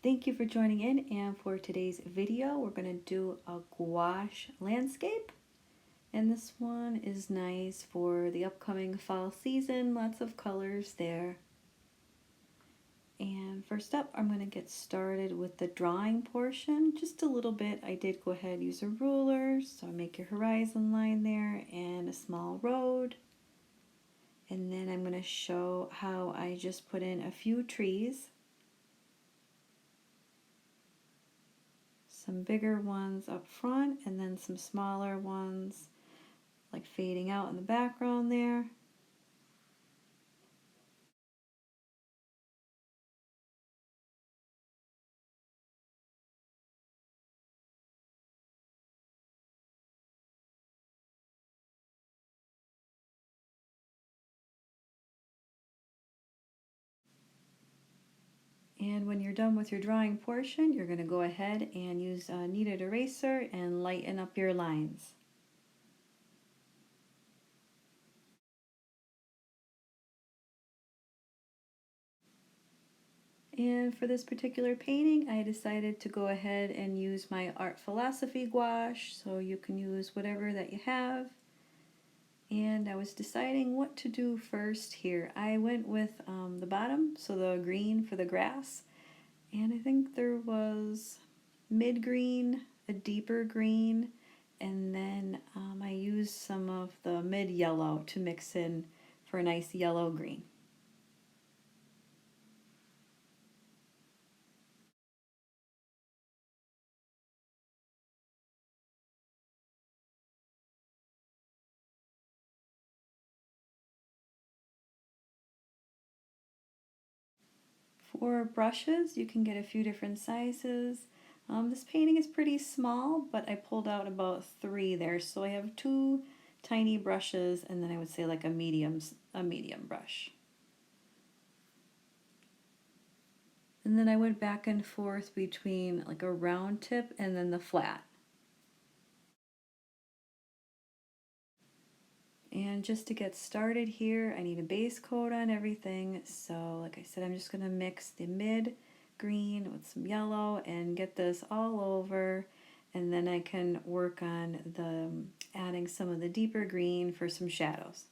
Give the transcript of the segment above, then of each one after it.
Thank you for joining in, and for today's video we're going to do a gouache landscape, and this one is nice for the upcoming fall season. Lots of colors there. And first up, I'm going to get started with the drawing portion just a little bit. I did go ahead and use a ruler, so make your horizon line there and a small road. And then I'm going to show how I just put in a few trees. Some bigger ones up front and then some smaller ones like fading out in the background there. And when you're done with your drawing portion, you're going to go ahead and use a kneaded eraser and lighten up your lines. And for this particular painting, I decided to go ahead and use my art philosophy gouache, so you can use whatever that you have. And I was deciding what to do first here. I went with the bottom, so the green for the grass, and I think there was mid-green, a deeper green, and then I used some of the mid-yellow to mix in for a nice yellow-green. For brushes, you can get a few different sizes. This painting is pretty small, but I pulled out about 3 there, so I have 2 tiny brushes, and then I would say like a medium brush. And then I went back and forth between like a round tip and then the flat. And just to get started here, I need a base coat on everything. So like I said, I'm just going to mix the mid green with some yellow and get this all over. And then I can work on the adding some of the deeper green for some shadows.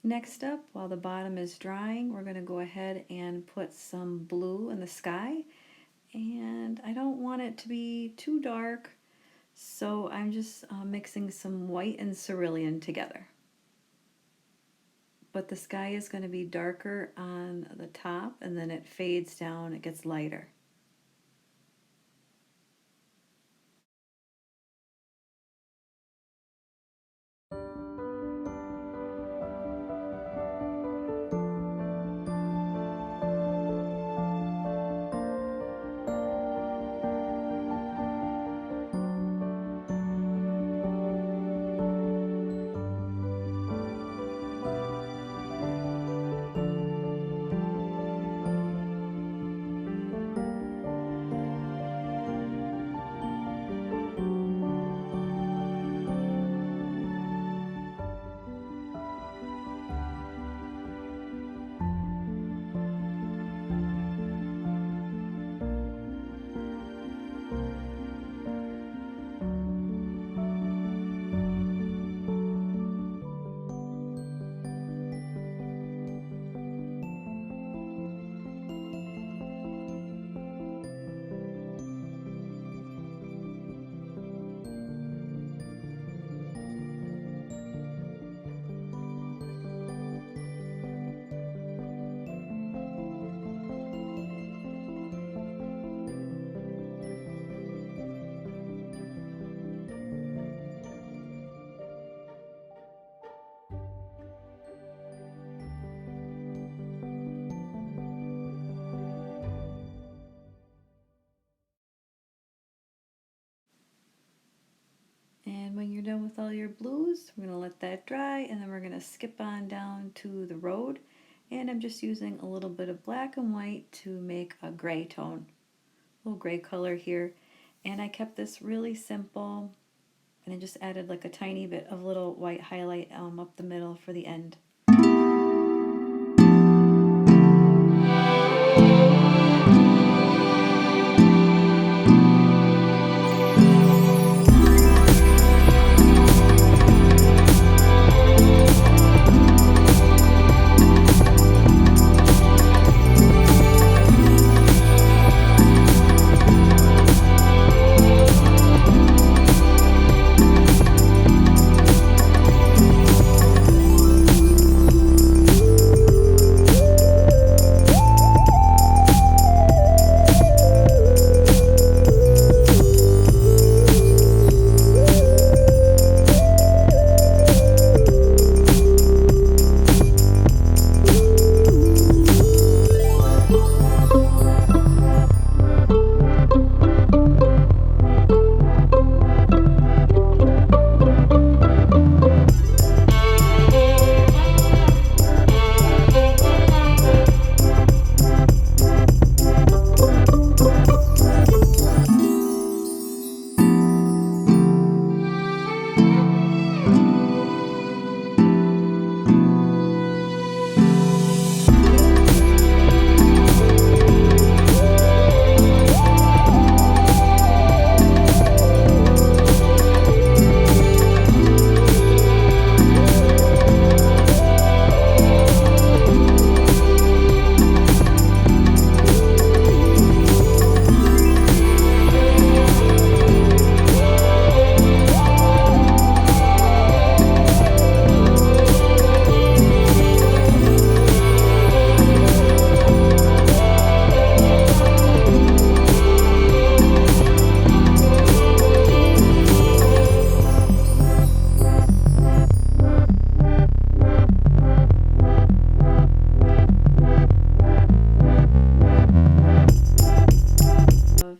Next up, while the bottom is drying, we're going to go ahead and put some blue in the sky. And I don't want it to be too dark, so I'm just mixing some white and cerulean together. But the sky is going to be darker on the top, and then it fades down, it gets lighter. And when you're done with all your blues, we're going to let that dry, and then we're going to skip on down to the road. And I'm just using a little bit of black and white to make a gray tone, a little gray color here. And I kept this really simple, and I just added like a tiny bit of little white highlight up the middle for the end.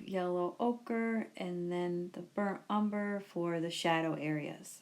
Yellow ochre, and then the burnt umber for the shadow areas.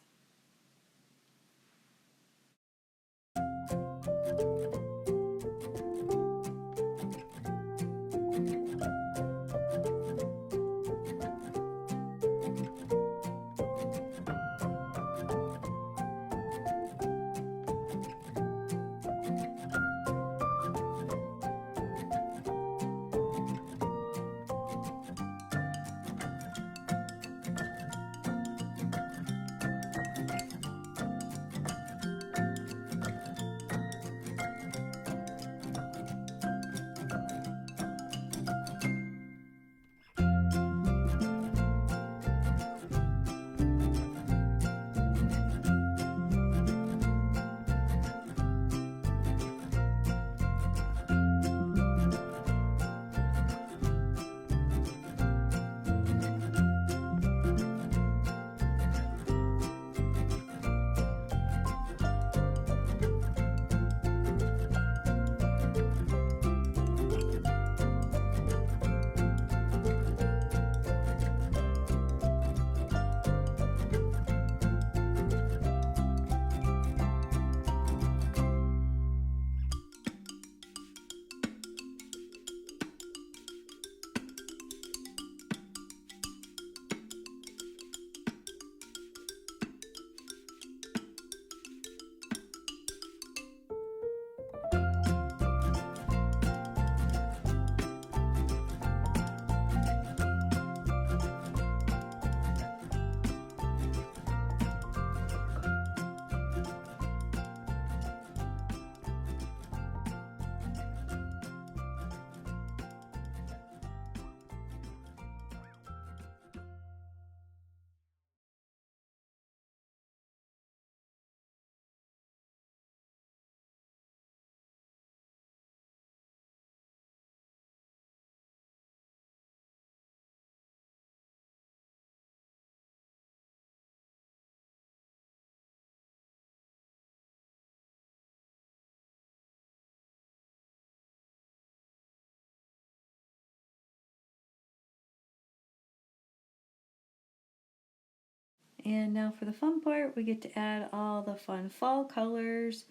And now for the fun part, we get to add all the fun fall colors.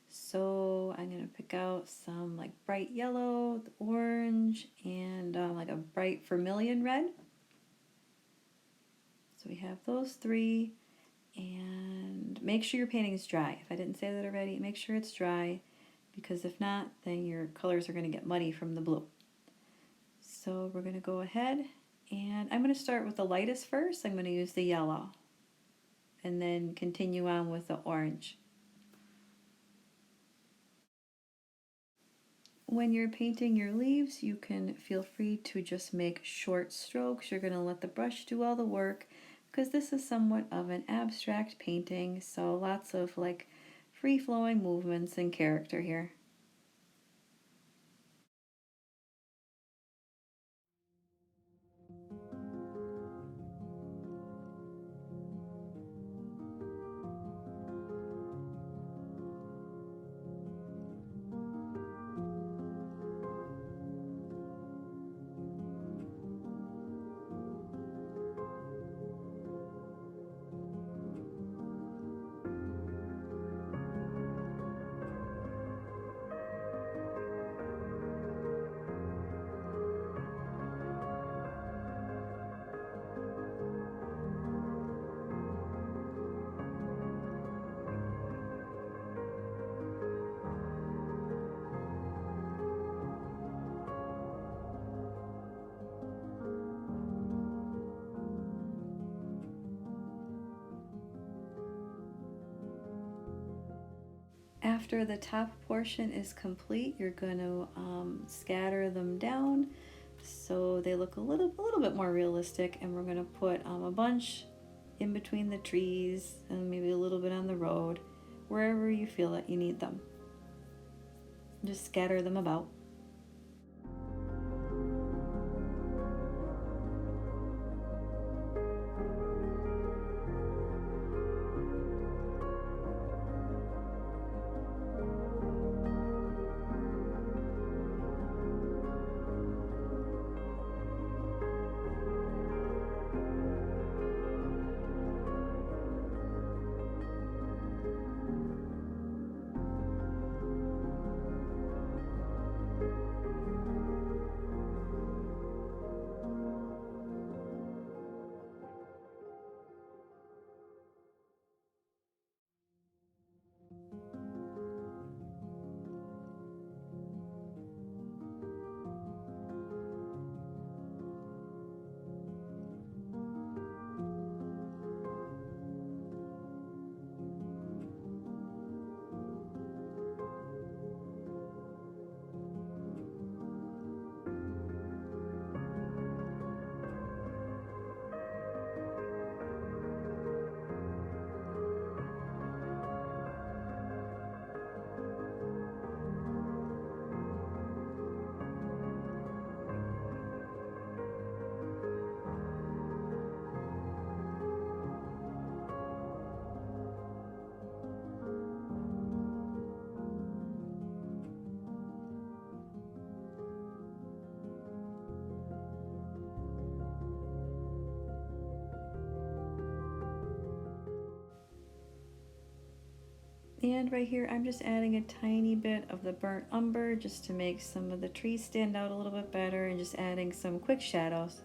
So I'm going to pick out some like bright yellow, orange, and like a bright vermilion red. So we have those three. And make sure your painting is dry. If I didn't say that already, make sure it's dry, because if not, then your colors are going to get muddy from the blue. So we're going to go ahead, and I'm going to start with the lightest first. I'm going to use the yellow, and then continue on with the orange. When you're painting your leaves, you can feel free to just make short strokes. You're going to let the brush do all the work, because this is somewhat of an abstract painting, so lots of like free-flowing movements and character here. After the top portion is complete, you're going to scatter them down so they look a little bit more realistic, and we're going to put a bunch in between the trees and maybe a little bit on the road, wherever you feel that you need them. Just scatter them about. And right here, I'm just adding a tiny bit of the burnt umber just to make some of the trees stand out a little bit better, and just adding some quick shadows.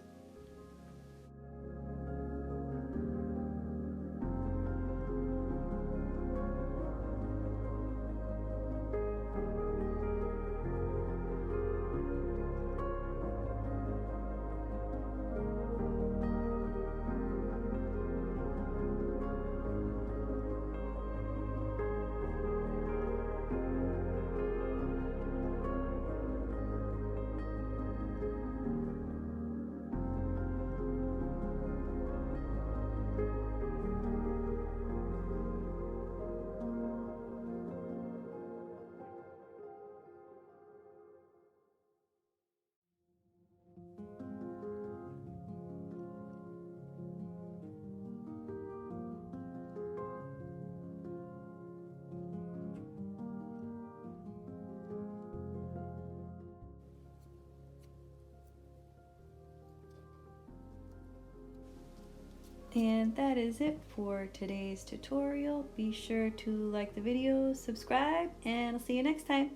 And that is it for today's tutorial. Be sure to like the video, subscribe, and I'll see you next time.